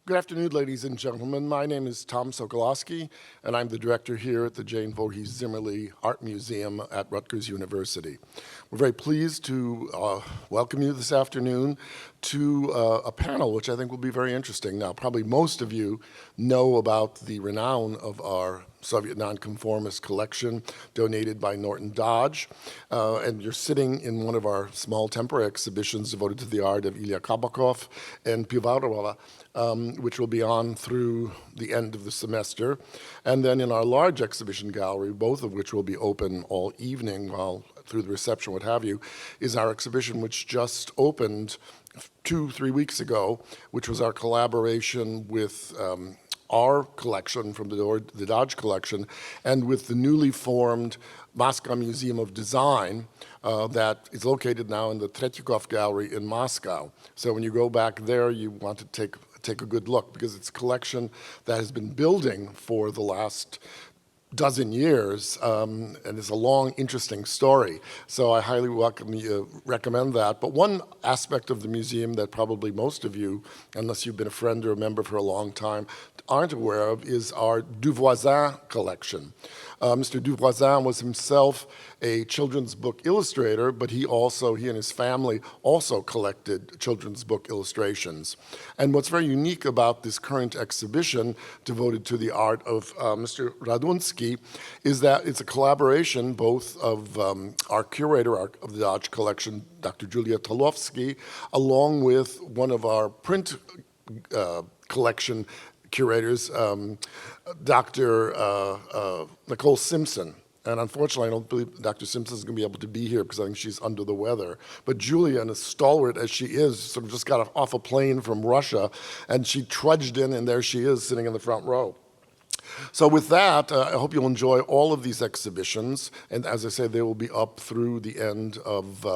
Good afternoon, ladies and gentlemen. My name is Tom Sokolowski, and I'm the director here at the Jane Voorhees Zimmerli Art Museum at Rutgers University. We're very pleased to welcome you this afternoon to a panel which I think will be very interesting. Now, probably most of you know about the renown of our Soviet Nonconformist collection donated by Norton Dodge, and you're sitting in one of our small temporary exhibitions devoted to the art of Ilya Kabakov and Pivarova, which will be on through the end of the semester. And then in our large exhibition gallery, both of which will be open all evening while through the reception, what have you, is our exhibition which just opened 2-3 weeks ago, which was our collaboration with our collection from the Dodge collection and with the newly formed Moscow Museum of Design that is located now in the Zhitkov Gallery in Moscow. So when you go back there, you want to take a good look because it's a collection that has been building for the last dozen years, and it's a long, interesting story. So I highly recommend that. But one aspect of the museum that probably most of you, unless you've been a friend or a member for a long time, aren't aware of is our Duvoisin collection. Mr. Duvoisin was himself a children's book illustrator, but he and his family also collected children's book illustrations. And what's very unique about this current exhibition devoted to the art of Mr. Radunsky is that it's a collaboration both of our curator of the Dodge collection, Dr. Julia Talovsky, along with one of our print collection curators, Dr. Nicole Simpson. And unfortunately, I don't believe Dr. Simpson is going to be able to be here because I think she's under the weather. But Julia, and as stalwart as she is, sort of just got off a plane from Russia, and she trudged in, and there she is sitting in the front row. So with that, I hope you'll enjoy all of these exhibitions. And as I say, they will be up through the end of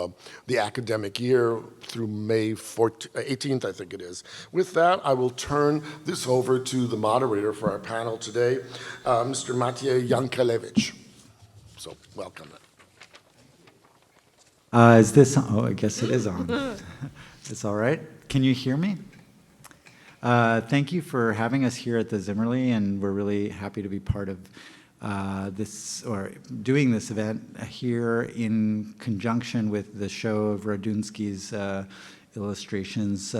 the academic year, through May 18th, I think it is. With that, I will turn this over to the moderator for our panel today, Mr. Maciej Jankelewicz. So welcome. Is this on? Oh, I guess it is on. It's all right. Can you hear me? Thank you for having us here at the Zimmerli, and we're really happy to be part of this, or doing this event here in conjunction with the show of Radunsky's illustrations,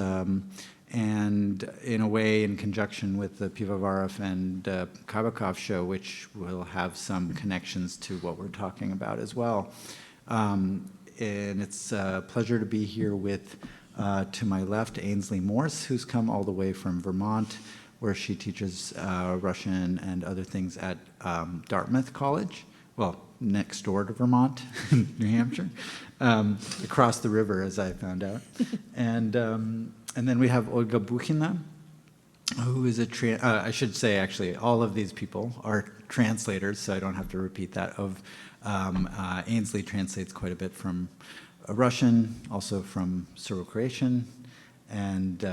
and in a way in conjunction with the Pivovarov and Kabakov show, which will have some connections to what we're talking about as well. And it's a pleasure to be here with to my left, Ainsley Morse, who's come all the way from Vermont, where she teaches Russian and other things at Dartmouth College, well, next door to Vermont, New Hampshire, across the river, as I found out. And then we have Olga Bukhina, who is I should say, actually, all of these people are translators, so I don't have to repeat that. Ainsley translates quite a bit from Russian, also from Syro-Croatian, and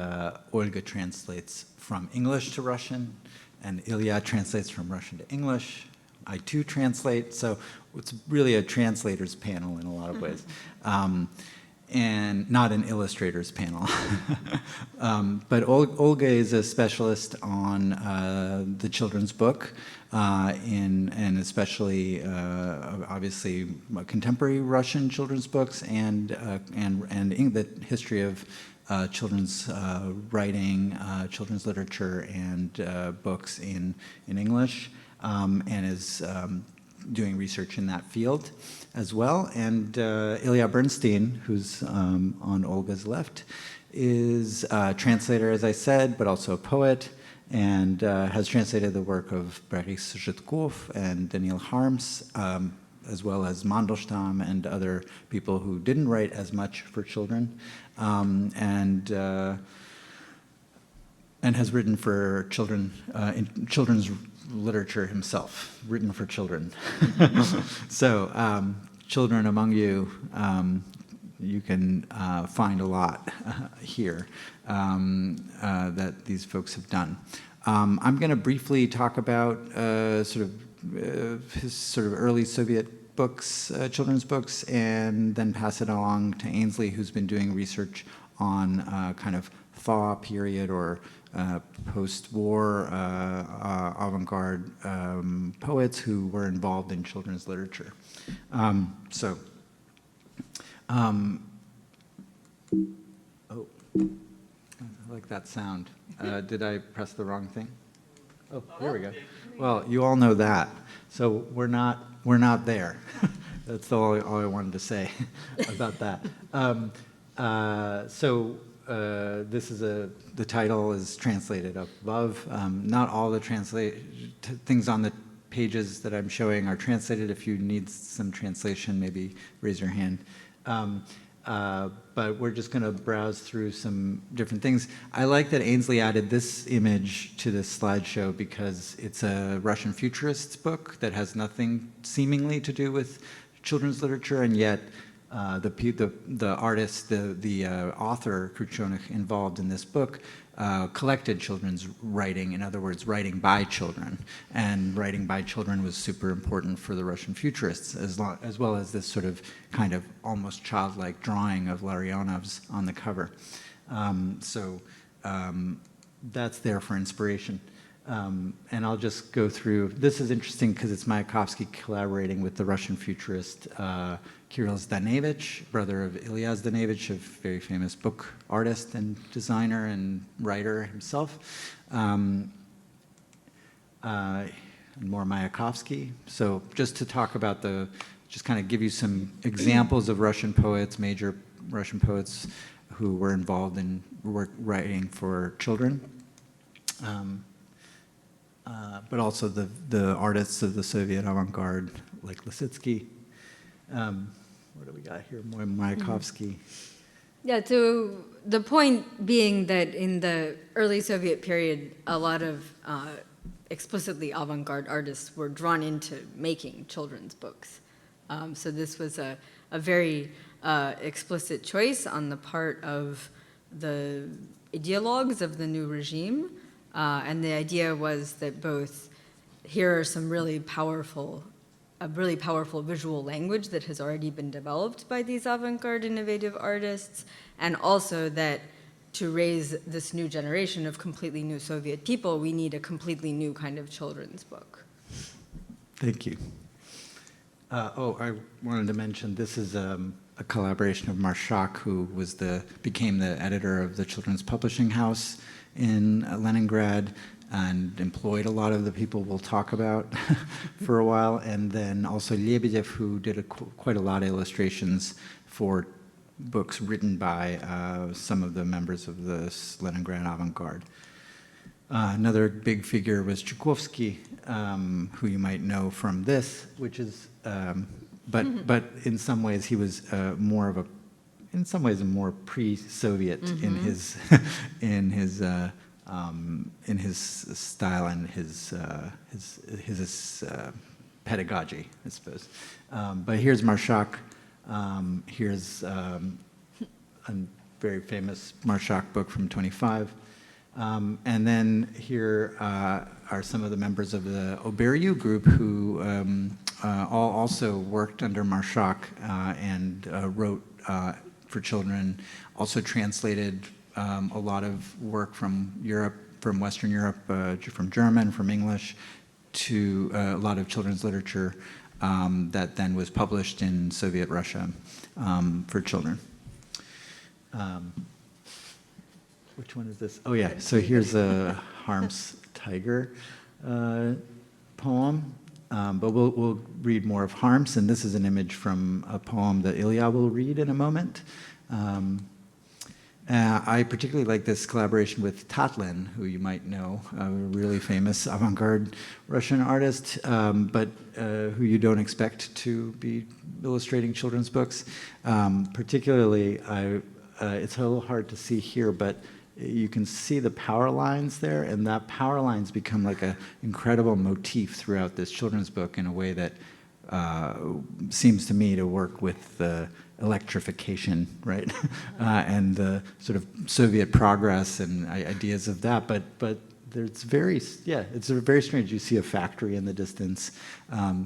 Olga translates from English to Russian, and Ilya translates from Russian to English. I too translate, so it's really a translators panel in a lot of ways, and not an illustrators panel. But Olga is a specialist on the children's book, and especially obviously contemporary Russian children's books and the history of children's writing, children's literature, and books in English, and is doing research in that field as well. And Ilya Bernstein, who's on Olga's left, is a translator, as I said, but also a poet, and has translated the work of Boris Zhitkov and Daniil Kharms, as well as Mandelstam and other people who didn't write as much for children, and has written for children, in children's literature himself, written for children. So children among you, you can find a lot here that these folks have done. I'm going to briefly talk about his sort of early Soviet books, children's books, and then pass it along to Ainsley, who's been doing research on kind of thaw period or post-war avant-garde poets who were involved in children's literature. Oh, I like that sound. Did I press the wrong thing? Oh, there we go. Well, you all know that. So we're not there. That's all I wanted to say about that. This is the title is translated up above. Not all the things on the pages that I'm showing are translated. If you need some translation, maybe raise your hand. But we're just going to browse through some different things. I like that Ainsley added this image to this slideshow because it's a Russian futurists book that has nothing seemingly to do with children's literature, and yet the artist, the author, Kruchonych, involved in this book, collected children's writing, in other words, writing by children. And writing by children was super important for the Russian futurists, as well as this sort of kind of almost childlike drawing of Larionov's on the cover. That's there for inspiration. And I'll just go through. This is interesting because it's Mayakovsky collaborating with the Russian futurist Kirill Zdanevich, brother of Ilya Zdanevich, a very famous book artist and designer and writer himself. And more Mayakovsky. So just to talk about just kind of give you some examples of Russian poets, major Russian poets who were involved in writing for children. But also the artists of the Soviet avant-garde, like Lisitsky. What do we got here? More Mayakovsky. Yeah, so the point being that in the early Soviet period, a lot of explicitly avant-garde artists were drawn into making children's books. So this was a very explicit choice on the part of the ideologues of the new regime. And the idea was that both here are some really powerful visual language that has already been developed by these avant-garde innovative artists, and also that to raise this new generation of completely new Soviet people, we need a completely new kind of children's book. Thank you. I wanted to mention this is a collaboration of Marshak, who became the editor of the Children's Publishing House in Leningrad and employed a lot of the people we'll talk about for a while, and then also Lebedev, who did quite a lot of illustrations for books written by some of the members of the Leningrad avant-garde. Another big figure was Tchaikovsky, who you might know from this, which is, but in some ways he was more of a pre-Soviet in his style and his pedagogy, I suppose. But here's Marshak. Here's a very famous Marshak book from 25. And then here are some of the members of the Oberiu group who all also worked under Marshak and wrote for children, also translated a lot of work from Europe, from Western Europe, from German, from English, to a lot of children's literature that then was published in Soviet Russia for children. Which one is this? Oh yeah, so here's a Kharms tiger poem, but we'll read more of Kharms, and this is an image from a poem that Ilya will read in a moment. I particularly like this collaboration with Tatlin, who you might know, a really famous avant-garde Russian artist, but who you don't expect to be illustrating children's books. Particularly, it's a little hard to see here, but you can see the power lines there, and that power lines become like an incredible motif throughout this children's book in a way that seems to me to work with the electrification, right? And the sort of Soviet progress and ideas of that, but it's very strange. You see a factory in the distance,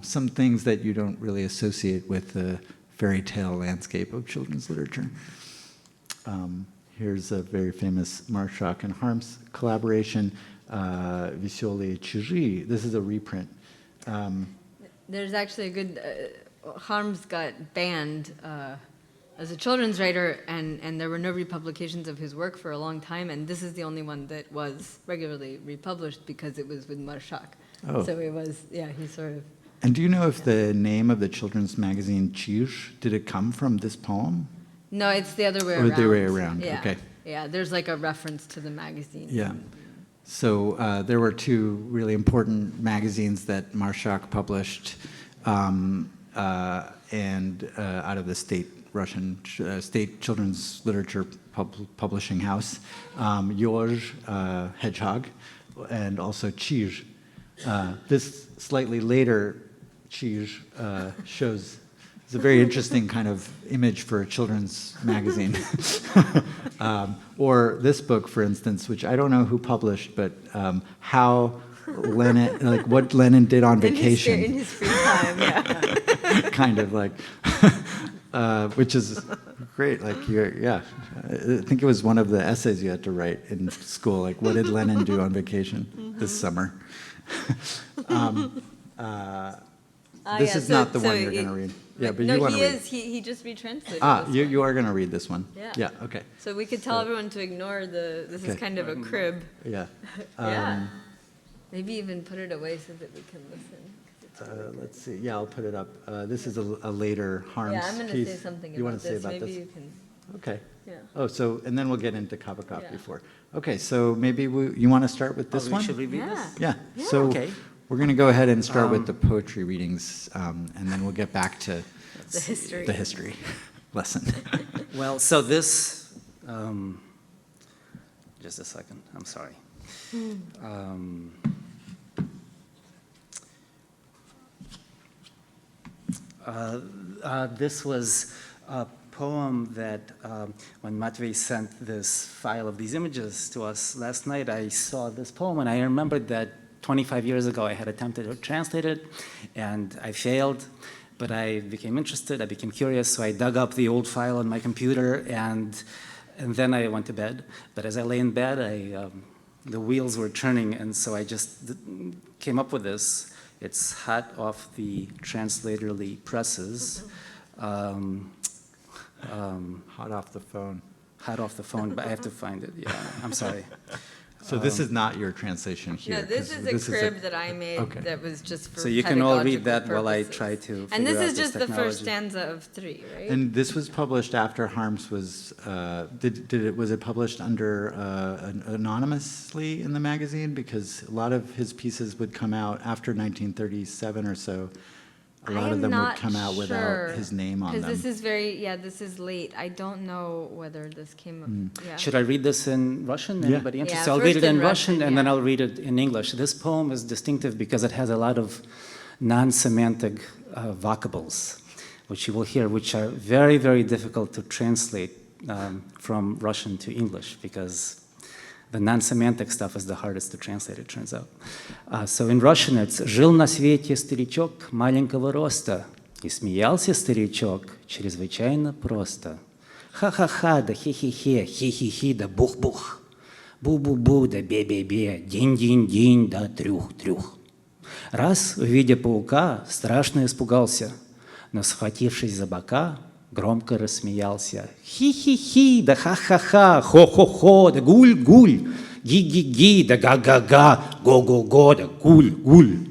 some things that you don't really associate with the fairy tale landscape of children's literature. Here's a very famous Marshak and Kharms collaboration, Veselые чижи. This is a reprint. There's actually a good, Kharms got banned as a children's writer, and there were no republications of his work for a long time, and this is the only one that was regularly republished because it was with Marshak. Oh. So it was, he sort of... And do you know if the name of the children's magazine, Чиж, did it come from this poem? No, it's the other way Or around. the other way around, Yeah. okay. Yeah, there's like a reference to the magazine. Yeah. So there were two really important magazines that Marshak published, and out of the Russian state children's literature publishing house, Yozh, hedgehog, and also Chij. This slightly later Chij shows. It's a very interesting kind of image for a children's magazine. Or this book, for instance, which I don't know who published, but how Lenin, like what Lenin did on vacation. In his free time, yeah. Kind of like, which is great. Like, I think it was one of the essays you had to write in school. Like, what did Lenin do on vacation this summer? This is not the one you're going to read. Yeah, but no, you want to read. He just retranslated. You are going to read this one. Yeah. Yeah. Okay. So we could tell everyone to ignore this is kind of a crib. Yeah. Yeah. Maybe even put it away so that we can listen. Let's see. Yeah, I'll put it up. This is a later Kharms Yeah, I'm going to piece. say something You about want to say this. about Maybe this? you can. Okay. Yeah. Oh, so and then we'll get into Kabakov Yeah. before. Okay, so maybe you want to start with this one? Should we read Yeah. this? Yeah. Yeah. So Okay. we're going to go ahead and start with the poetry readings, and then we'll get back to The history. the history lesson. Well, so this, just a second, I'm sorry. This was a poem that when Matvey sent this file of these images to us last night, I saw this poem and I remembered that 25 years ago I had attempted to translate it and I failed, but I became interested, I became curious, so I dug up the old file on my computer and then I went to bed. But as I lay in bed, the wheels were turning, and so I just came up with this. It's hot off the translatorly presses. Hot off the phone. Hot off the phone, but I have to find it. Yeah, I'm sorry. So this is not your translation here. No, this 'cause is a crib that I made Okay. that was just for So you can all read pedagogical that while I purposes. try to And this figure is out just the first technology. stanza of 3, right? And this was published after Kharms was, was it published under anonymously in the magazine? Because a lot of his pieces would come out after 1937 or so. A lot of them would come out without his name on them. Because this is this is late. I don't know whether this came up. Yeah. Should I read this in Russian? Yeah. Anybody interested? Yeah, I'll read first it in in Russian, Russian, and then yeah. I'll read it in English. This poem is distinctive because it has a lot of non-semantic vocables, which you will hear, which are very, very difficult to translate from Russian to English because the non-semantic stuff is the hardest to translate, it turns out. So in Russian it's «Жил на свете старичок маленького роста, и смеялся старичок чрезвычайно просто. Ха-ха-ха да хи-хи-хе, хи-хи-хи да бух-бух, бу-бу-бу да бе-бе-бе, динь-динь-динь да трюх-трюх». Раз, увидя паука, страшно испугался, но, схватившись за бока, громко рассмеялся. Хи-хи-хи, да ха-ха-ха, хо-хо-хо, да гуль-гуль, ги-ги-ги, да га-га-га, го-го-го, да гуль-гуль.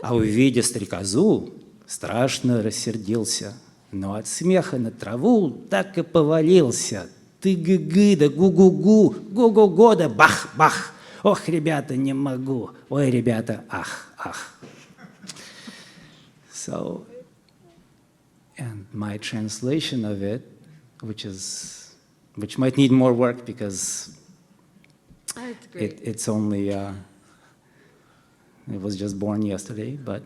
А увидя стрекозу, страшно рассердился, но от смеха на траву так и повалился. Ты-гы-гы, да гу-гу-гу, го-го-го, да бах-бах. Ох, ребята, не могу. Ой, ребята, ах, ах. So, and my translation of it, which might need more work because That's great. it's only, it was just born yesterday, but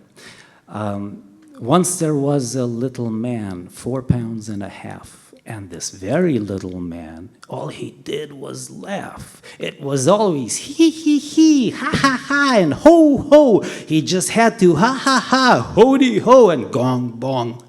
once there was a little man, 4.5 pounds, And this very little man, all he did was laugh. It was always he, ha ha ha, and ho ho. He just had to ha ha ha, hody ho, and gong bong.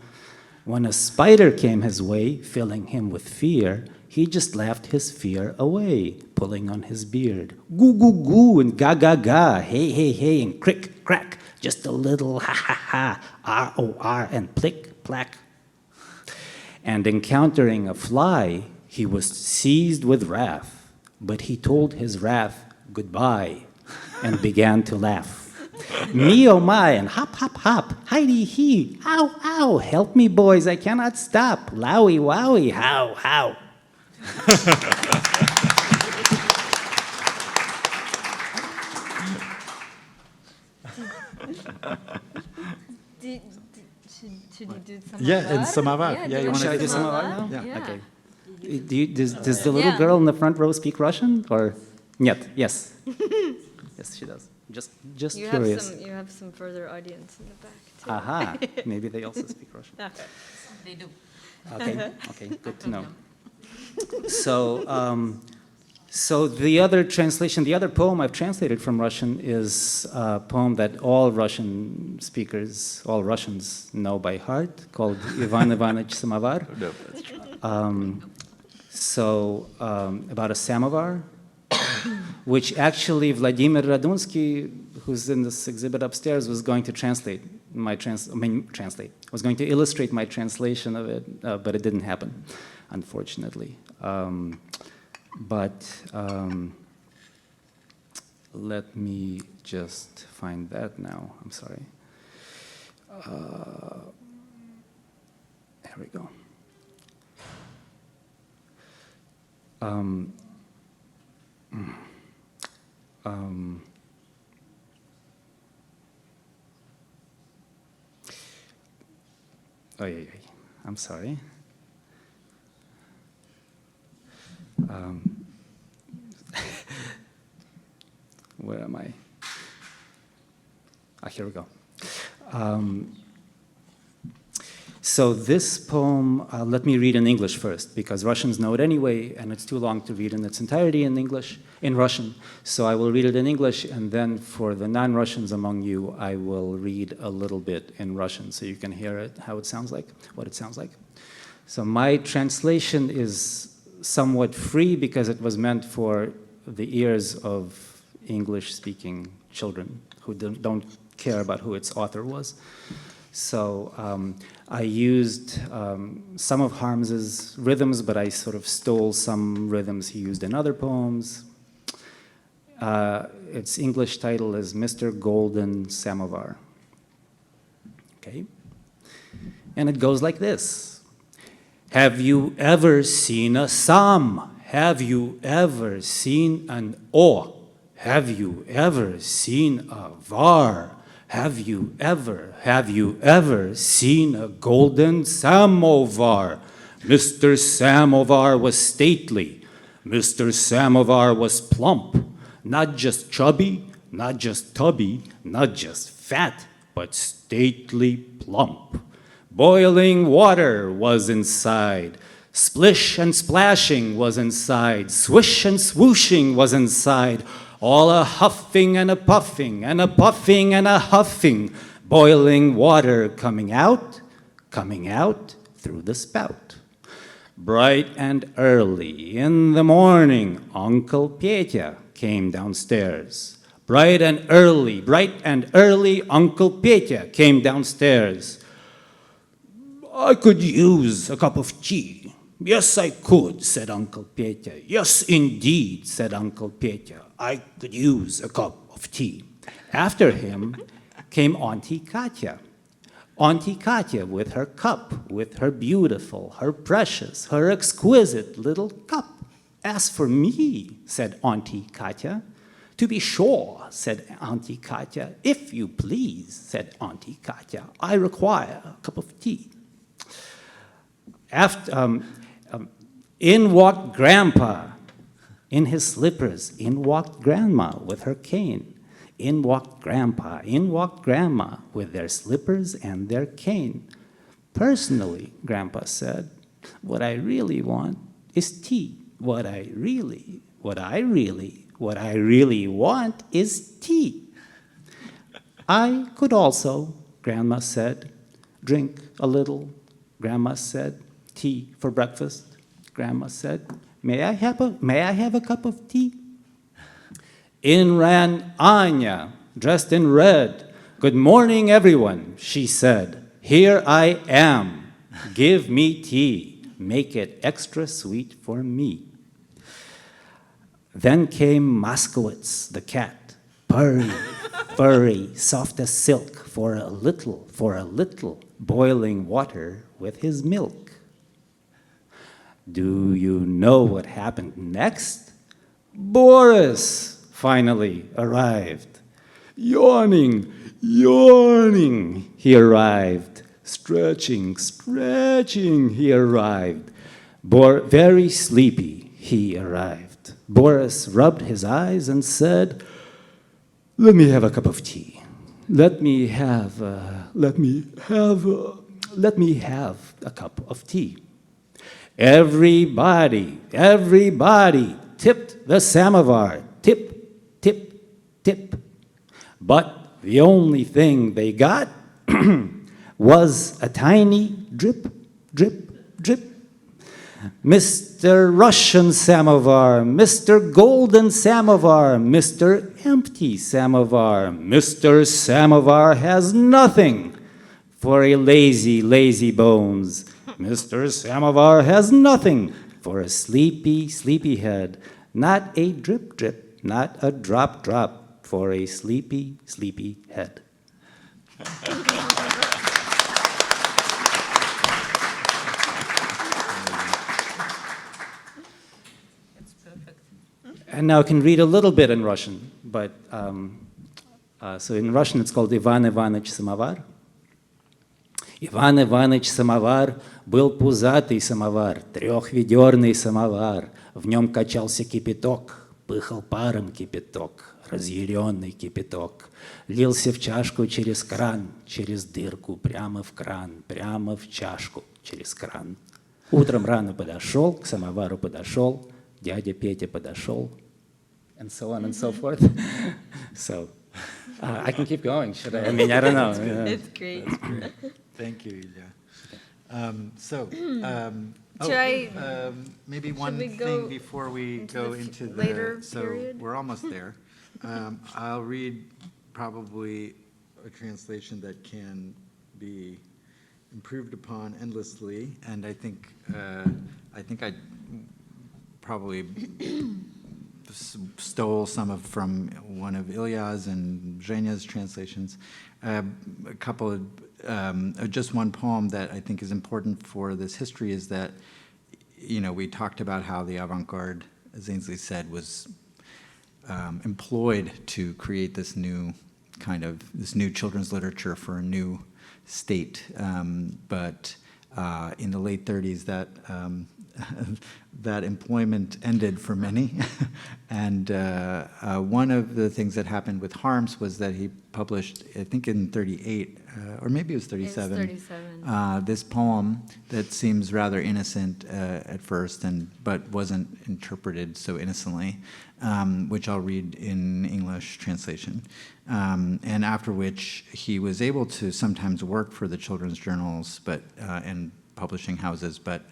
When a spider came his way, filling him with fear, he just laughed his fear away, pulling on his beard. Goo goo goo and ga ga ga, hey hey hey, and crick crack. Just a little ha ha ha, R-O-R, and plick plack. And encountering a fly, he was seized with wrath, but he told his wrath goodbye and began to laugh. Me oh my, and hop hop hop, hidey hee, ow ow, help me boys, I cannot stop, lowy wowie, how how. Should you do some? Yeah, and Samovar. Yeah, you want Should I to do Samovar now? Yeah. Okay. Does the little girl in the front row speak Russian, or нет? Yes. Yes, she does. Just You curious. have some further audience in the back too. Aha, maybe they also speak Russian. Okay. They do. Okay, good to know. So the other translation, the other poem I've translated from Russian is a poem that all Russian speakers, all Russians know by heart, called Ivan Ivanich Samovar. No, that's true. About a samovar, which actually Vladimir Radunsky, who's in this exhibit upstairs, was going to translate was going to illustrate my translation of it, but it didn't happen, unfortunately. Let me just find that now. I'm sorry. There we go. I'm sorry. Where am I? Here we go. So this poem, let me read in English first, because Russians know it anyway, and it's too long to read in its entirety in Russian. So I will read it in English, and then for the non-Russians among you, I will read a little bit in Russian, so you can hear it, how it sounds like, what it sounds like. So my translation is somewhat free because it was meant for the ears of English-speaking children who don't care about who its author was. So I used some of Kharms's rhythms, but I sort of stole some rhythms he used in other poems. Its English title is Mr. Golden Samovar. Okay? And it goes like this. Have you ever seen a Sam? Have you ever seen an O? Have you ever seen a Var? Have you ever seen a golden samovar? Mr. Samovar was stately. Mr. Samovar was plump. Not just chubby, not just tubby, not just fat, but stately plump. Boiling water was inside. Splish and splashing was inside. Swish and swooshing was inside. All a huffing and a puffing and a puffing and a huffing. Boiling water coming out through the spout. Bright and early in the morning, Uncle Petya came downstairs. Bright and early, Uncle Petya came downstairs. I could use a cup of tea. Yes, I could, said Uncle Petya. Yes, indeed, said Uncle Petya. I could use a cup of tea. After him came Auntie Katya. Auntie Katya with her cup, with her beautiful, her precious, her exquisite little cup. As for me, said Auntie Katya. To be sure, said Auntie Katya. If you please, said Auntie Katya, I require a cup of tea. In walked Grandpa, in his slippers. In walked Grandma with her cane. In walked Grandpa, in walked Grandma with their slippers and their cane. Personally, Grandpa said, What I really want is tea. What I really want is tea. I could also, Grandma said, drink a little. Grandma said, tea for breakfast. Grandma said, may I have a cup of tea? In ran Anya, dressed in red. Good morning, everyone, she said. Here I am. Give me tea. Make it extra sweet for me. Then came Moskowitz, the cat. Purry, furry, soft as silk, for a little, boiling water with his milk. Do you know what happened next? Boris finally arrived. Yawning, he arrived. Stretching, he arrived. Very sleepy, he arrived. Boris rubbed his eyes and said, let me have a cup of tea. Let me have a cup of tea. Everybody tipped the samovar. Tip, tip, tip. But the only thing they got was a tiny drip, drip, drip. Mr. Russian samovar, Mr. Golden Samovar, Mr. Empty Samovar, Mr. Samovar has nothing for a lazy, lazy bones. Mr. Samovar has nothing for a sleepy, sleepy head. Not a drip, drip, not a drop, drop for a sleepy, sleepy head. And now I can read a little bit in Russian, but so in Russian it's called Иван Иванович Самовар. Иван Иванович Самовар был пузатый самовар, трехведерный самовар. В нем качался кипяток, пыхал паром кипяток, разъяренный кипяток. Лился в чашку через кран, через дырку, прямо в кран, прямо в чашку, через кран. Утром рано подошел, к самовару подошел, дядя Петя подошел, and so on and so forth. So, I can keep going, should I? I mean, I don't know. It's great. Thank you, Ilya. Maybe one we thing go before we into go the into the later so period? we're almost there. I'll read probably a translation that can be improved upon endlessly, and I think I probably stole some from one of Ilya's and Zhenya's translations. A couple of just one poem that I think is important for this history is that, you know, we talked about how the avant-garde, as Ainsley said, was employed to create this new children's literature for a new state. But in the late 30s, that employment ended for many. And one of the things that happened with Kharms was that he published, I think in 38, or maybe it was 37, It's 37. This poem that seems rather innocent at first, but wasn't interpreted so innocently, which I'll read in English translation. And after which he was able to sometimes work for the children's journals and publishing houses, but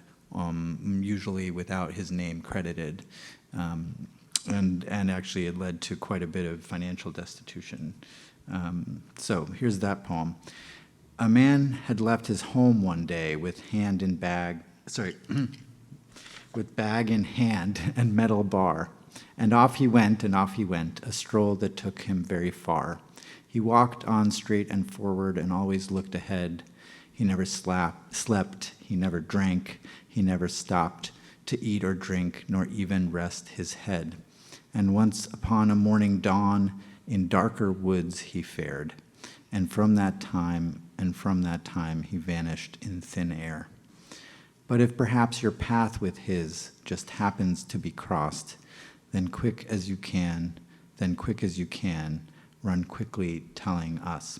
usually without his name credited. And actually it led to quite a bit of financial destitution. So here's that poem. A man had left his home one day with with bag in hand and metal bar. And off he went, a stroll that took him very far. He walked on straight and forward and always looked ahead. He never slept, he never drank, he never stopped to eat or drink, nor even rest his head. And once upon a morning dawn, in darker woods he fared. And from that time he vanished in thin air. But if perhaps your path with his just happens to be crossed, then quick as you can, run quickly telling us.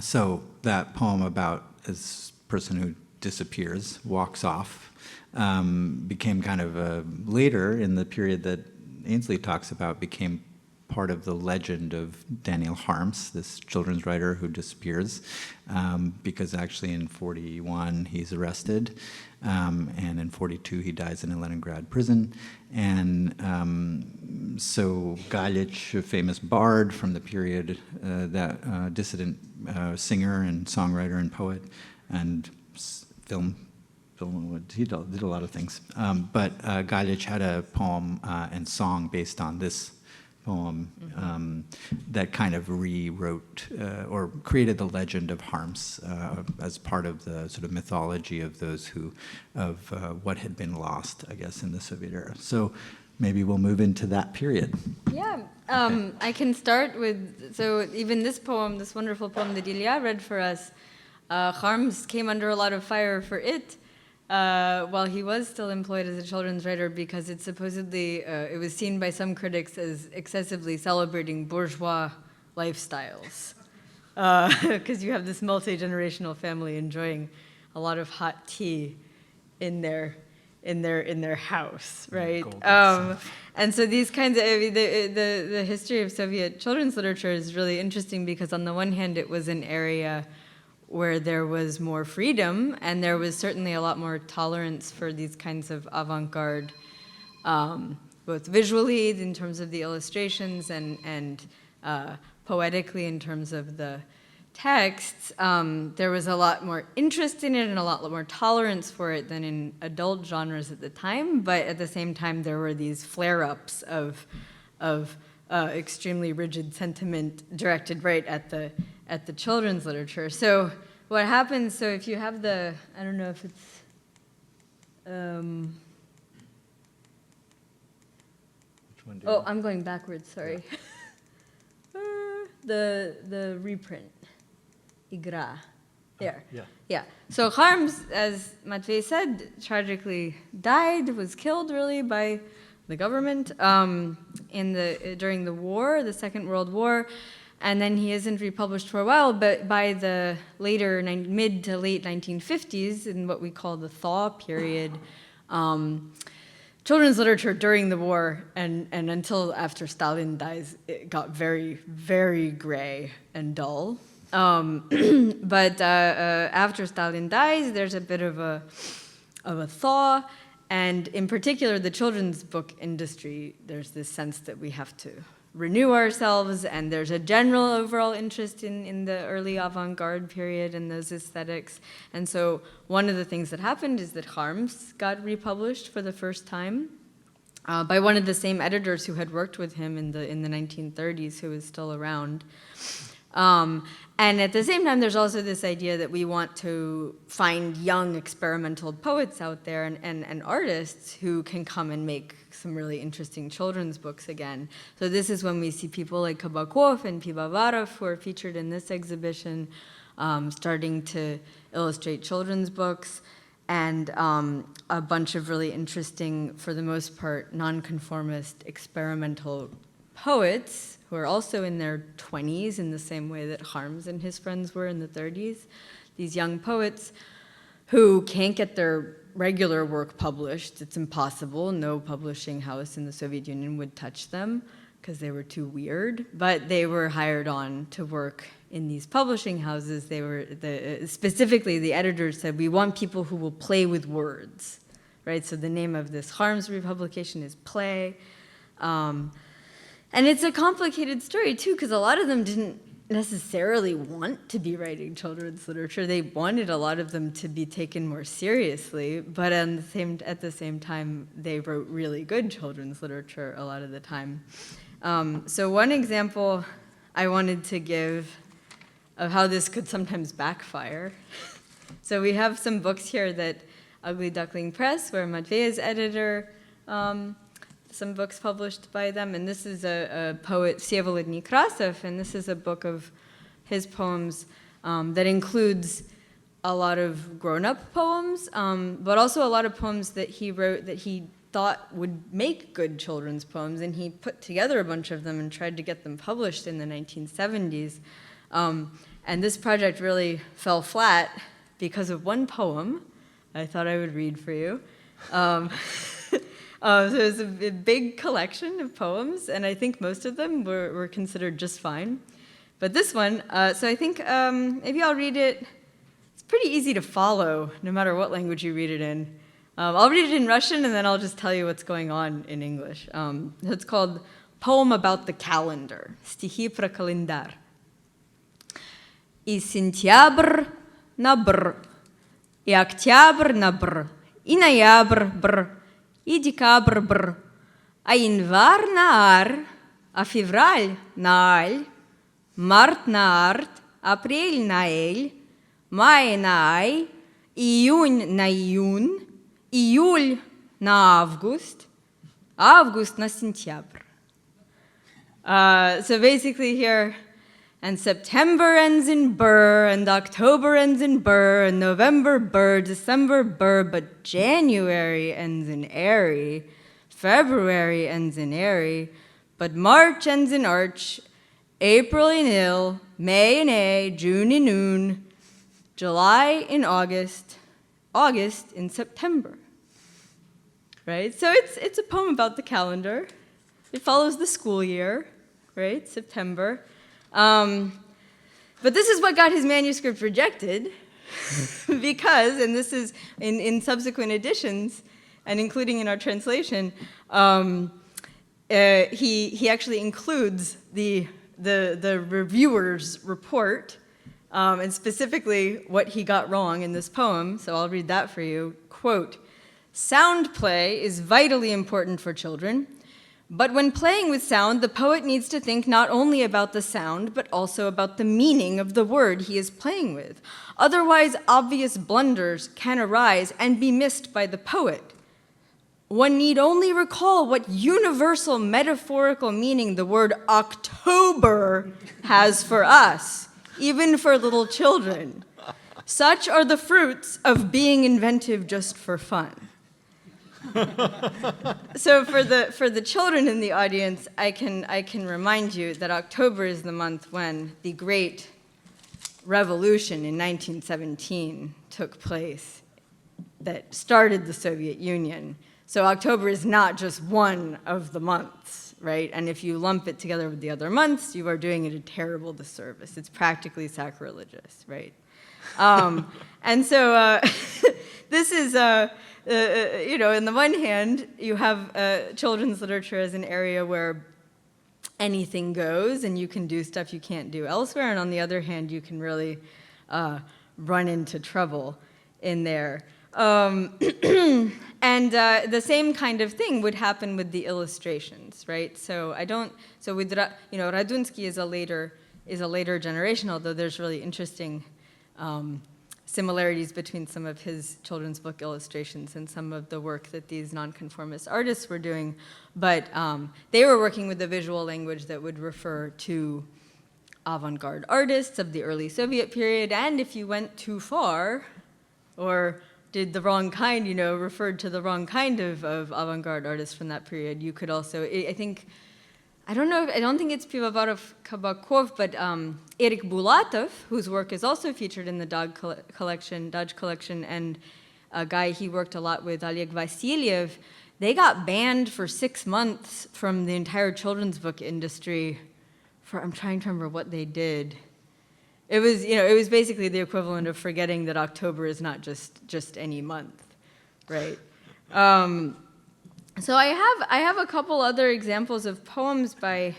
So that poem about this person who disappears, walks off, became kind of later in the period that Ainsley talks about, became part of the legend of Daniil Kharms, this children's writer who disappears, because actually in 41 he's arrested, and in 42 he dies in a Leningrad prison. And so Galic, a famous bard from the period, that dissident singer and songwriter and poet, and film, he did a lot of things. But Galic had a poem and song based on this poem that kind of rewrote or created the legend of Kharms as part of the sort of mythology of those what had been lost, I guess, in the Soviet era. So maybe we'll move into that period. Yeah, I can start with, so even this poem, this wonderful poem that Ilya read for us, Kharms came under a lot of fire for it while he was still employed as a children's writer, because it supposedly, it was seen by some critics as excessively celebrating bourgeois lifestyles. Because you have this multi-generational family enjoying a lot of hot tea in their house, right? And so these kinds of, I mean, the history of Soviet children's literature is really interesting, because on the one hand, it was an area where there was more freedom, and there was certainly a lot more tolerance for these kinds of avant-garde, both visually in terms of the illustrations and poetically in terms of the texts. There was a lot more interest in it and a lot more tolerance for it than in adult genres at the time, but at the same time there were these flare-ups of extremely rigid sentiment directed right at the children's literature. So what happens, so if you have the, I don't know if it's, Which one oh, I'm going backwards, sorry. The reprint, Igra, there. Yeah. So Kharms, as Matvey said, tragically died, was killed really by the government during the war, the Second World War. And then he isn't republished for a while, but by the later mid to late 1950s, in what we call the thaw period, children's literature during the war and until after Stalin dies, it got very, very gray and dull. But after Stalin dies, there's a bit of a thaw, and in particular, the children's book industry, there's this sense that we have to renew ourselves, and there's a general overall interest in the early avant-garde period and those aesthetics. And so one of the things that happened is that Kharms got republished for the first time by one of the same editors who had worked with him in the 1930s, who is still around. And at the same time, there's also this idea that we want to find young experimental poets out there and artists who can come and make some really interesting children's books again. So this is when we see people like Kabakov and Pivovarov, who are featured in this exhibition, starting to illustrate children's books, and a bunch of really interesting, for the most part, nonconformist experimental poets who are also in their 20s in the same way that Kharms and his friends were in the 30s. These young poets who can't get their regular work published. It's impossible. No publishing house in the Soviet Union would touch them because they were too weird, but they were hired on to work in these publishing houses. They were, specifically the editors said, we want people who will play with words, right? So the name of this Kharms republication is Play. And it's a complicated story, too, because a lot of them didn't necessarily want to be writing children's literature. They wanted a lot of them to be taken more seriously, but at the same time, they wrote really good children's literature a lot of the time. So one example I wanted to give of how this could sometimes backfire. So we have some books here that Ugly Duckling Presse, where Matvey is editor, some books published by them, and this is a poet, Vsevolod Nekrasov, and this is a book of his poems that includes a lot of grown-up poems, but also a lot of poems that he wrote that he thought would make good children's poems, and he put together a bunch of them and tried to get them published in the 1970s. And this project really fell flat because of one poem I thought I would read for you. So it's a big collection of poems, and I think most of them were considered just fine. But this one, so I think maybe I'll read it. It's pretty easy to follow, no matter what language you read it in. I'll read it in Russian, and then I'll just tell you what's going on in English. It's called Poem About the Calendar, Стихи про календарь. И сентябрь на бр, и октябрь на бр, и ноябрь бр, и декабрь бр, а январь на ар, а февраль на аль, март на арт, апрель на эль, май на ай, июнь на июнь, июль на август, август на сентябрь. So basically here, and September ends in burr, and October ends in burr, and November burr, December burr, but January ends in airy, February ends in airy, but March ends in arch, April in ill, May in a, June in noon, July in August, August in September. Right? So it's a poem about the calendar. It follows the school year, right? September. But this is what got his manuscript rejected because, and this is in subsequent editions, and including in our translation, he actually includes the reviewer's report, and specifically what he got wrong in this poem, so I'll read that for you. Quote, "Sound play is vitally important for children, but when playing with sound, the poet needs to think not only about the sound, but also about the meaning of the word he is playing with. Otherwise, obvious blunders can arise and be missed by the poet. One need only recall what universal metaphorical meaning the word October has for us, even for little children. Such are the fruits of being inventive just for fun." So for the children in the audience, I can remind you that October is the month when the Great Revolution in 1917 took place that started the Soviet Union. So October is not just one of the months, right? And if you lump it together with the other months, you are doing it a terrible disservice. It's practically sacrilegious, right? And so this is, on the one hand, you have children's literature as an area where anything goes and you can do stuff you can't do elsewhere. And on the other hand, you can really run into trouble in there. And the same kind of thing would happen with the illustrations, right? So with Radunsky is a later generation, although there's really interesting similarities between some of his children's book illustrations and some of the work that these nonconformist artists were doing. But they were working with a visual language that would refer to avant-garde artists of the early Soviet period, and if you went too far, or did the wrong kind, referred to the wrong kind of avant-garde artists from that period, you could also, I don't think it's Pivovarov Kabakov, but Erik Bulatov, whose work is also featured in the Dodge collection, and a guy he worked a lot with, Oleg Vasilyev, they got banned for 6 months from the entire children's book industry I'm trying to remember what they did. It was basically the equivalent of forgetting that October is not just any month, right? So I have a couple other examples of poems by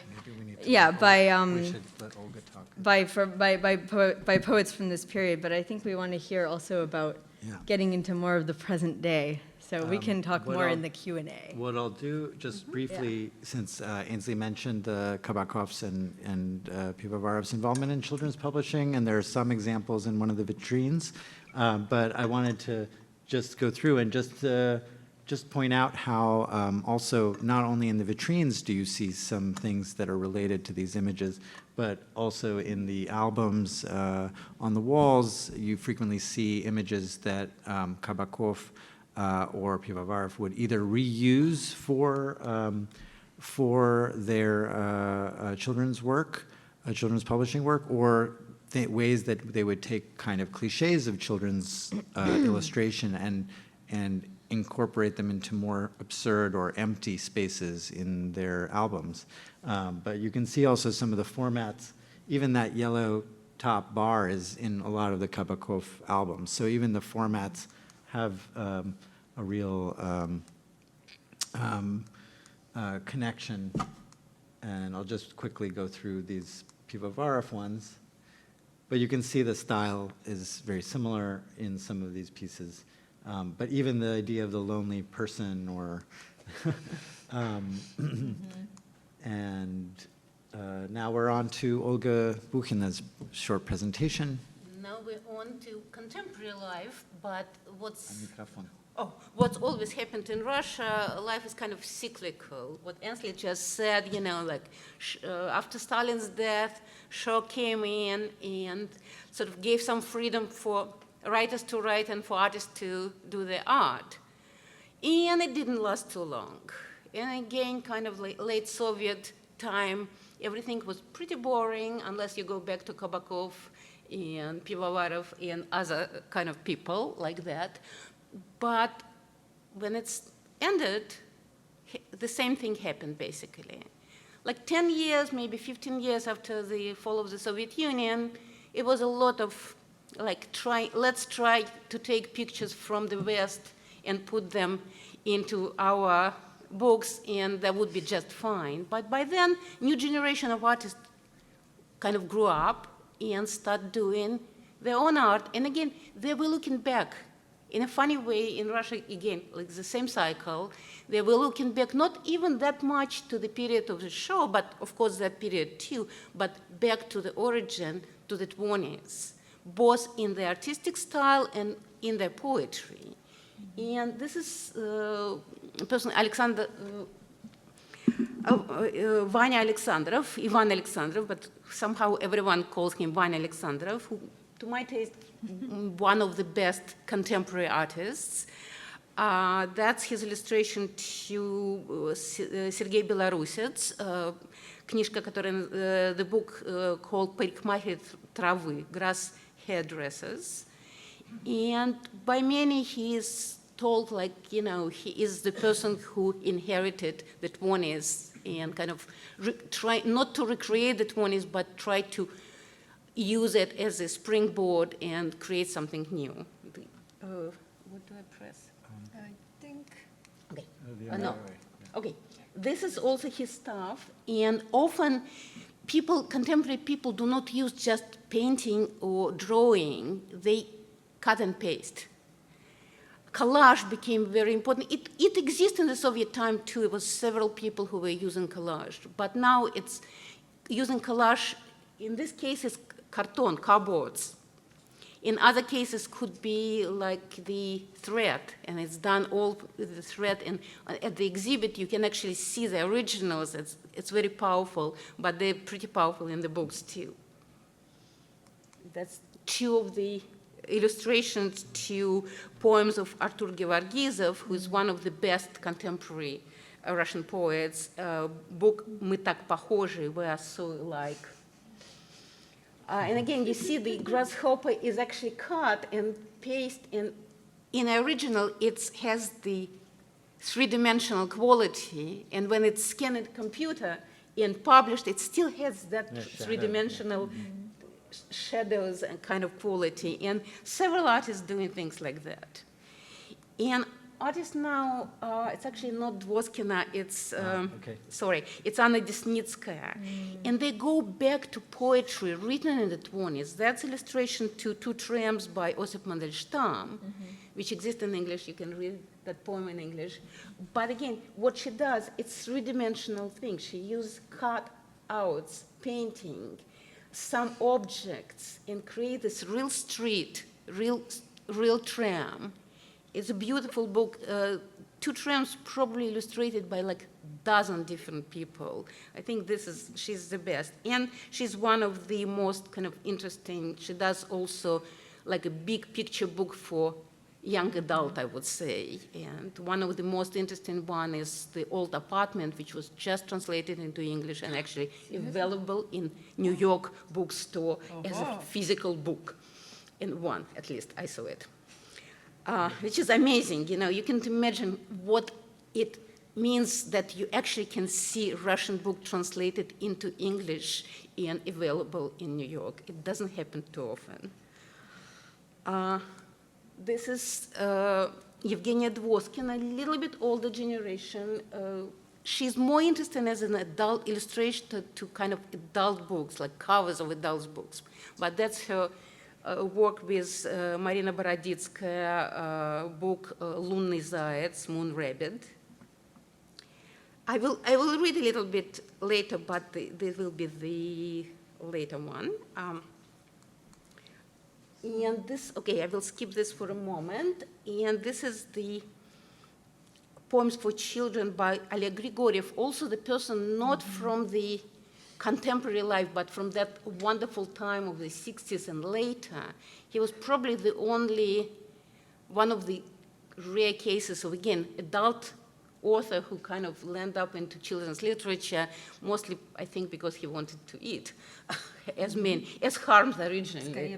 poets from this period, but I think we want to hear also about getting into more of the present day. So we can talk more in the Q&A. What I'll do, just briefly, since Ainsley mentioned the Kabakovs and Pivovarov's involvement in children's publishing, and there are some examples in one of the vitrines, but I wanted to just go through and just point out how also not only in the vitrines do you see some things that are related to these images, but also in the albums on the walls, you frequently see images that Kabakov or Pivovarov would either reuse for their children's work, children's publishing work, or ways that they would take kind of cliches of children's illustration and incorporate them into more absurd or empty spaces in their albums. But you can see also some of the formats. Even that yellow top bar is in a lot of the Kabakov albums. So even the formats have a real connection. And I'll just quickly go through these Pivovarov ones. But you can see the style is very similar in some of these pieces. But even the idea of the lonely person or and now we're on to Olga Bukhina's short presentation. Now we're on to contemporary life, but what's always happened in Russia, life is kind of cyclical. What Ainsley just said, after Stalin's death, Shaw came in and sort of gave some freedom for writers to write and for artists to do their art. And it didn't last too long. And again, kind of late Soviet time, everything was pretty boring unless you go back to Kabakov and Pivovarov and other kind of people like that. But when it's ended, the same thing happened basically. Like 10 years, maybe 15 years after the fall of the Soviet Union, it was a lot of let's try to take pictures from the West and put them into our books, and that would be just fine. But by then, new generation of artists kind of grew up and started doing their own art. And again, they were looking back in a funny way in Russia, again, like the same cycle. They were looking back not even that much to the period of the show, but of course that period too, but back to the origin, to the 20s, both in the artistic style and in their poetry. And this is a person, Alexander, Vanya Alexandrov, Ivan Alexandrov, but somehow everyone calls him Vanya Alexandrov, who, to my taste, one of the best contemporary artists. That's his illustration to Sergei Белорусец, книжка, которая, the book called «Парикмахер травы», grass hairdressers. And by many, he is told he is the person who inherited the 20s and kind of try not to recreate the 20s, but try to use it as a springboard and create something new. What do I press? I think. Okay. No. Okay. This is also his stuff, and often contemporary people do not use just painting or drawing. They cut and paste. Collage became very important. It existed in the Soviet time too. It was several people who were using collage. But now it's using collage, in this case, it's carton, cardboards. In other cases, could be like the thread, and it's done all with the thread. And at the exhibit, you can actually see the originals. It's very powerful, but they're pretty powerful in the books too. That's two of the illustrations to poems of Artur Gevorgizov, who is one of the best contemporary Russian poets. Book «Мы так похожи», we are so alike. And again, you see the grasshopper is actually cut and pasted, and in the original, it has the three-dimensional quality, and when it's scanned at computer and published, it still has that three-dimensional shadows and kind of quality, and several artists doing things like that. And artists now, it's actually not Dvoskina, it's, it's Anna Desnitskaya. And they go back to poetry written in the 20s. That's illustration to Two Trams by Osip Mandelstam, which exists in English. You can read that poem in English. But again, what she does, it's three-dimensional thing. She uses cutouts, painting, some objects, and create this real street, real tram. It's a beautiful book. Two Trams probably illustrated by like a dozen different people. I think she's the best. And she's one of the most kind of interesting. She does also like a big picture book for young adult, I would say. And one of the most interesting one is The Old Apartment, which was just translated into English and actually available in New York bookstore as a physical book. In one, at least, I saw it. Which is amazing. You know, you can imagine what it means that you actually can see Russian book translated into English and available in New York. It doesn't happen too often. This is Evgenia Dvoskina, a little bit older generation. She's more interested as an adult illustrator to kind of adult books, like covers of adult books. But that's her work with Marina Boroditskaya book, Лунный заяц, Moon Rabbit. I will read a little bit later, but this will be the later one. And this, okay, I will skip this for a moment. And this is the Poems for Children by Oleg Grigoriev, also the person not from the contemporary life, but from that wonderful time of the 60s and later. He was probably the only one of the rare cases of, again, adult author who kind of landed up into children's literature, mostly, I think, because he wanted to eat, as Kharms originally.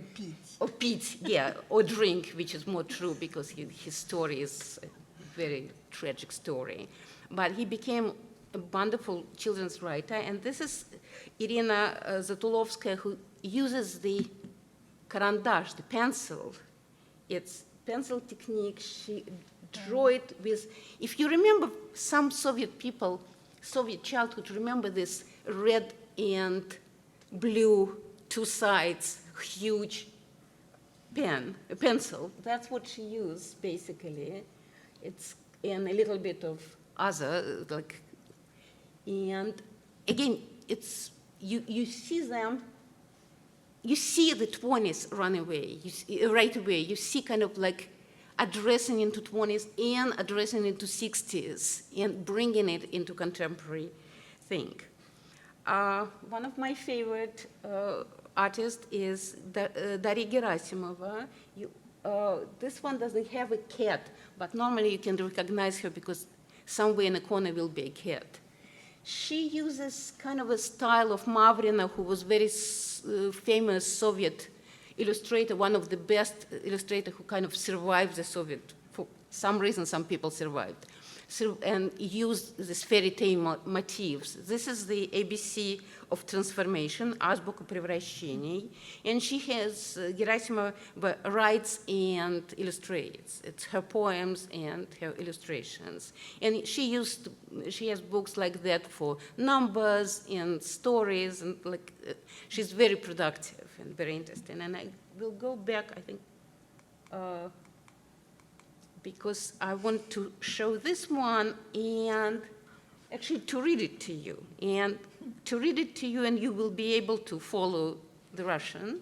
Or pить, yeah, or drink, which is more true because his story is a very tragic story. But he became a wonderful children's writer, and this is Irina Zatulovskaya, who uses the karandash, the pencil. It's pencil technique. She drew it with, if you remember some Soviet people, Soviet childhood, remember this red and blue, two sides, huge pencil. That's what she used, basically. It's in a little bit of other, like, and again, it's, you see them, you see the 20s run away, right away. You see kind of like addressing into 20s and addressing into 60s and bringing it into contemporary thing. One of my favorite artists is Darya Gerasimova. This one doesn't have a cat, but normally you can recognize her because somewhere in the corner will be a cat. She uses kind of a style of Mavrina, who was very famous Soviet illustrator, one of the best illustrators who kind of survived the Soviet. For some reason, some people survived. And used these fairy tale motifs. This is the ABC of transformation, Азбука превращений. And she has, Gerasimova writes and illustrates. It's her poems and her illustrations. And she has books like that for numbers and stories, and like, she's very productive and very interesting. And I will go back, I think, because I want to show this one and actually to read it to you. And to read it to you, and you will be able to follow the Russian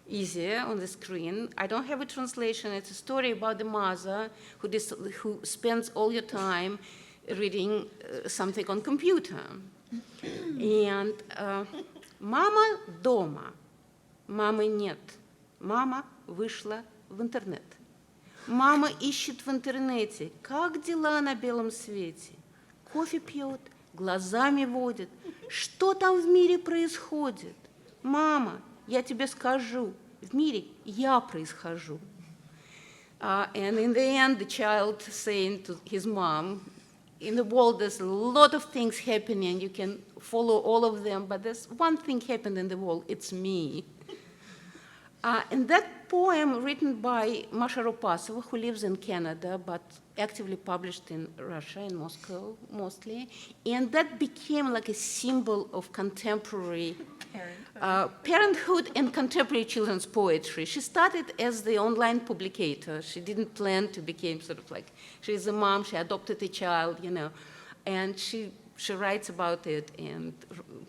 easier on the screen. I don't have a translation. It's a story about the mother who spends all your time reading something on computer. And мама дома, мамы нет, мама вышла в интернет. Мама ищет в интернете, как дела на белом свете. Кофе пьет, глазами водит. Что там в мире происходит? Мама, я тебе скажу, в мире я происхожу. And in the end, the child saying to his mom, in the world there's a lot of things happening, you can follow all of them, but there's one thing happened in the world, it's me. And that poem, written by Masha Ropasova, who lives in Canada, but actively published in Russia, in Moscow, mostly, and that became like a symbol of contemporary parenthood and contemporary children's poetry. She started as the online publicator. She didn't plan to become sort of like, she's a mom, she adopted a child, you know, and she writes about it and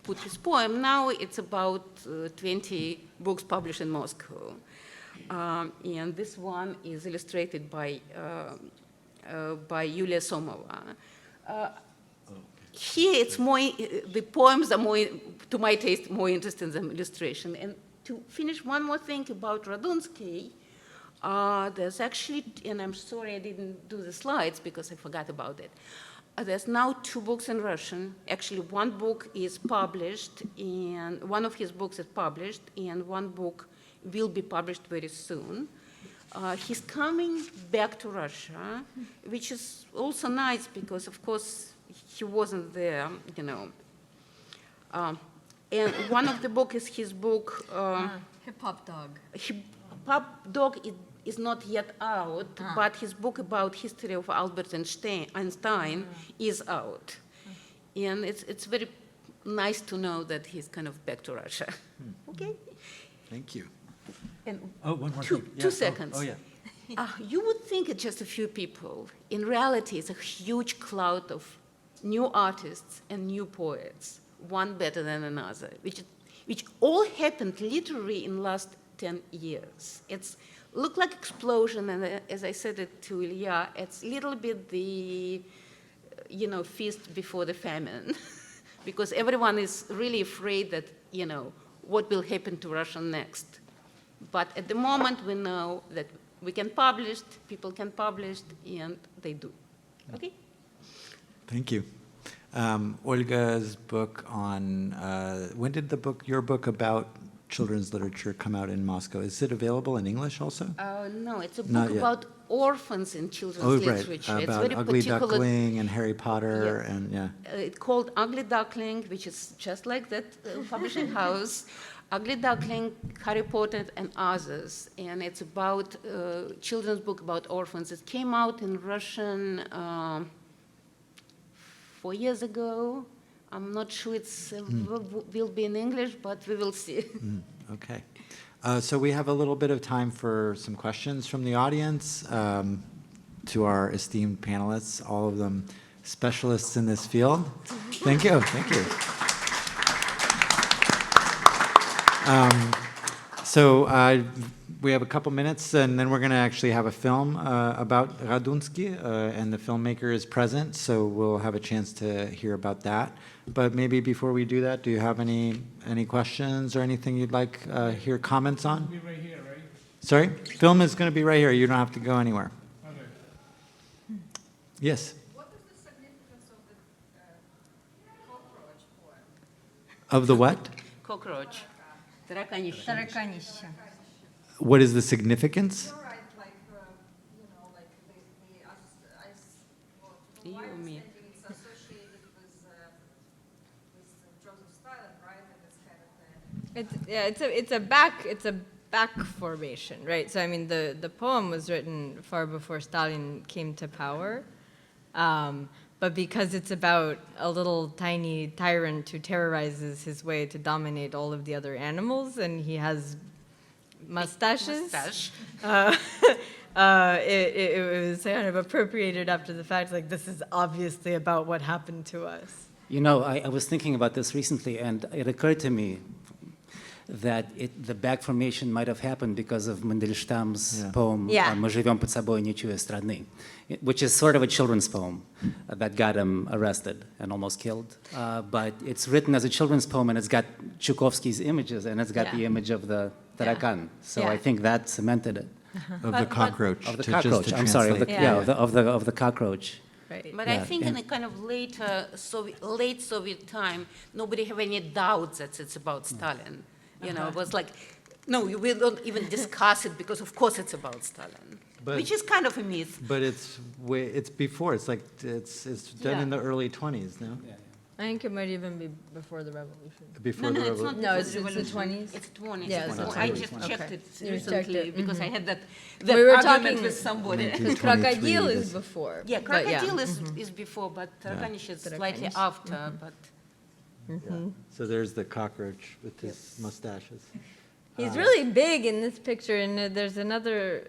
put his poem. Now it's about 20 books published in Moscow. And this one is illustrated by Yulia Somova. Here it's more, the poems are more, to my taste, more interesting than illustration. And to finish, one more thing about Radunsky. There's actually, and I'm sorry I didn't do the slides because I forgot about it. There's now 2 books in Russian. Actually, one book is published, and one of his books is published, and one book will be published very soon. He's coming back to Russia, which is also nice because, of course, he wasn't there, you know. And one of the books is his book, Hip Hop Dog. Hip Hop Dog is not yet out, but his book about history of Albert Einstein is out. And it's very nice to know that he's kind of back to Russia. Okay? Thank you. And Oh, one more two, thing. two seconds. Oh, yeah. You would think it's just a few people. In reality, it's a huge cloud of new artists and new poets, one better than another, which all happened literally in the last 10 years. It's looked like explosion, and as I said it to Ilya, it's a little bit the, you know, feast before the famine, because everyone is really afraid that, you know, what will happen to Russia next. But at the moment, we know that we can publish, people can publish, and they do. Okay? Thank you. Olga's book on, when did your book about children's literature come out in Moscow? Is it available in English also? No, it's a Not book yet. about orphans in children's Oh, right, literature. It's about very Ugly particular. Duckling and Harry Potter Yeah. and yeah. It's called Ugly Duckling, which is just like that publishing house. Ugly Duckling, Harry Potter, and others. And it's about children's book about orphans. It came out in Russian 4 years ago. I'm not sure it's will be in English, but we will see. Okay. So we have a little bit of time for some questions from the audience to our esteemed panelists, all of them specialists in this field. Thank you. Thank you. So we have a couple minutes, and then we're going to actually have a film about Radunsky, and the filmmaker is present, so we'll have a chance to hear about that. But maybe before we do that, do you have any questions or anything you'd like hear comments on? Be right here, right? Sorry? Film is going to be right here. You don't have to go anywhere. Okay. Yes? What is the significance of the cockroach poem? Of the what? Cockroach. Тараканище. What is the significance? You're right, like, you know, like from You my and me. understanding, it's associated with Joseph Stalin, right? And it's kind of It's a back formation, right? So I mean, the poem was written far before Stalin came to power, but because it's about a little tiny tyrant who terrorizes his way to dominate all of the other animals, and he has mustaches. Mustache. It was kind of appropriated after the fact, like this is obviously about what happened to us. You know, I was thinking about this recently, and it occurred to me that the back formation might have happened because of Mandelstam's poem Yeah. «Мы живем под собой, не чуя страны», which is sort of a children's poem that got him arrested and almost killed. But it's written as a children's poem, and it's got Tchaikovsky's images, and it's got the image of the tarakan. So I think that cemented it. Of the cockroach. Of the to- just cockroach, to I'm sorry, of the, translate. of the cockroach. Right. But Yeah, I think in and- a kind of late Soviet time, nobody have any doubts that it's about Stalin. You know, it was like, no, we don't even discuss it because of course it's about Stalin, But- which is kind of a myth. But it's before. It's like it's done in the early 20s, no? I think it might even be before the revolution. Before No, the it's not. revolution. No, before it's the the revolution. 20s? It's 20s. Yeah, it's it's 20s. I 20s. just Okay. checked it You recently checked it, because I had that We were argument talking- with somebody. 1923 Crocodile this- is before. Yeah, but crocodile is before, but Tarakanisha is slightly Tarakanisha. after. But So there's the cockroach with his mustaches. He's really big in this picture, and there's another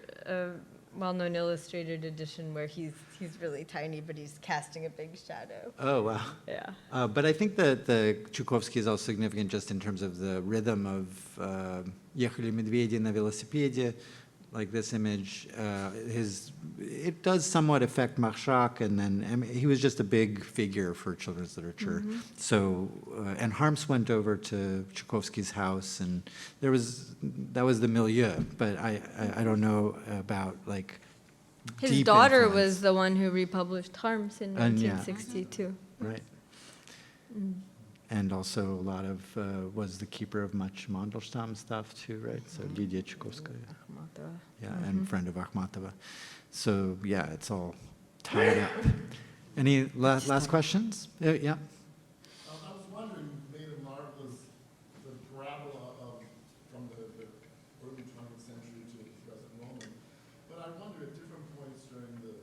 well-known illustrated edition where he's really tiny, but he's casting a big shadow. Oh, wow. Yeah. But I think that the Tchaikovsky is also significant just in terms of the rhythm of «Ехали медведи на велосипеде», like this image, it does somewhat affect Marshak, and then he was just a big figure for children's literature. So, and Kharms went over to Tchaikovsky's house, and that was the milieu, but I don't know about like His deep daughter influence. was the one who republished Kharms in And, yeah. 1962. Right. And also a lot of, was the keeper of much Mandelstam stuff too, right? So Lydia Tchaikovskaya. Yeah, and friend of Akhmatova. So yeah, it's all tied up. Any last questions? Yeah. I was wondering, you made a marvelous parabola from the early 20th century to the present moment. But I wonder at different points during the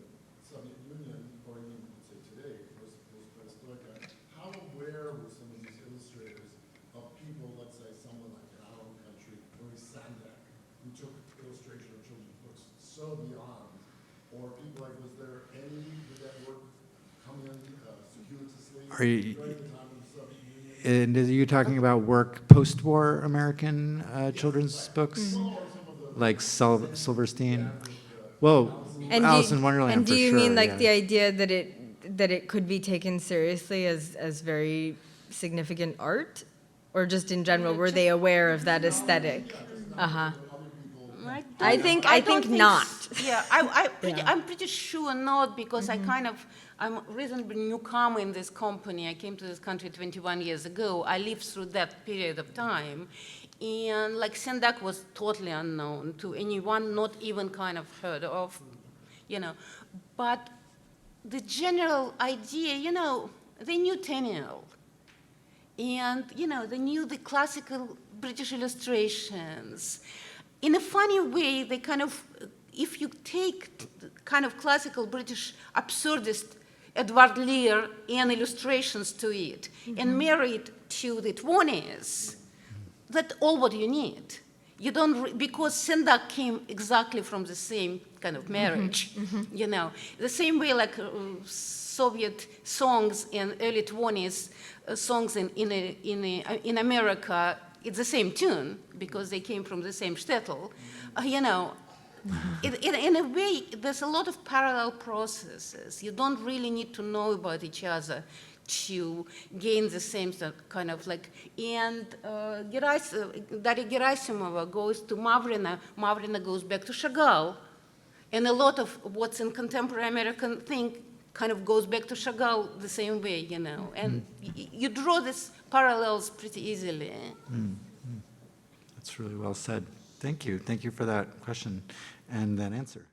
Soviet Union, or even say today, post-perestroika, how aware were some of these illustrators of people, let's say someone like in our own country, Boris Sandak, who took illustration of children's books so beyond, or people like, did that work come in circuitously Are you- during the time of the Soviet Union? And are you talking about work post-war American children's books? Like Silverstein? Well, Alice in Wonderland and do for you sure, mean like yeah. the idea that it could be taken seriously as very significant art, or just in general, were they aware of that aesthetic? Uh-huh. I think don't not. Yeah, I'm pretty sure not, because I'm a reasonably newcomer in this company. I came to this country 21 years ago. I lived through that period of time. And like Sendak was totally unknown to anyone, not even kind of heard of, But the general idea, they knew Daniil. And, they knew the classical British illustrations. In a funny way, they if you take kind of classical British absurdist Edward Lear and illustrations to it and marry it to the 20s, that's all what you need. You don't, because Sendak came exactly from the same kind of marriage, The same way like Soviet songs in early 20s, songs in America, it's the same tune because they came from the same shtetl, In a way, there's a lot of parallel processes. You don't really need to know about each other to gain the same kind of like, and Darya Gerasimova goes to Mavrina, Mavrina goes back to Chagall, and a lot of what's in contemporary American thing kind of goes back to Chagall the same way, and you draw these parallels pretty easily. That's really well said. Thank you. Thank you for that question and that answer.